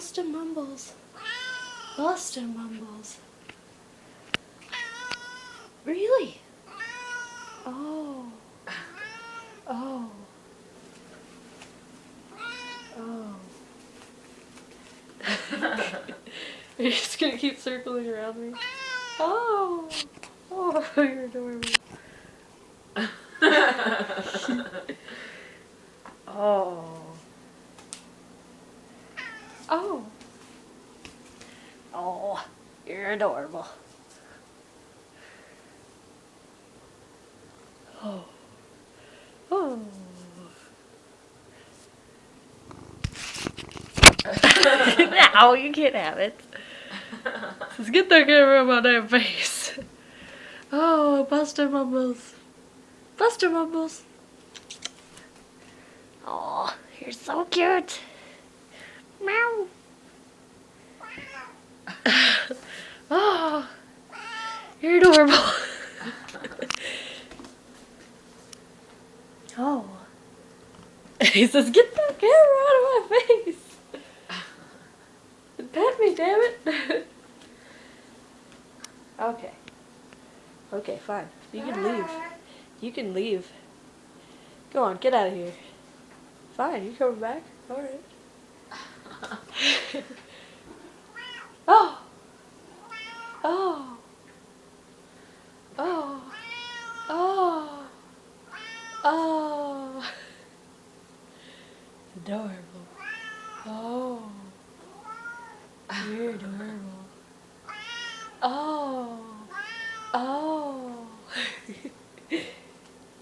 Buster Mumbles. Buster Mumbles. Really? Oh. Oh. Oh. Are you just gonna keep circling around me? Oh. Oh, you're adorable. Oh. Oh. Oh, you're adorable. Oh. Oh. No, you can't have it. Just get that camera on my damn face. Oh, Buster Mumbles. Buster Mumbles. Oh, you're so cute. Meow. Oh, you're adorable. Oh. He says, get that camera out of my face. Pet me, damn it. Okay. Okay, fine. You can leave. You can leave. Go on, get out of here. Fine, you coming back? Alright. Oh. Oh. Oh. Oh. Oh. Adorable. Oh. You're adorable. Oh. Oh.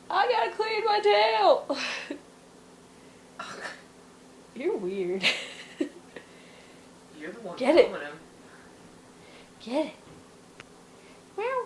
I gotta clean my tail. You're weird. You're the one Get it. filming him. Get it. Meow.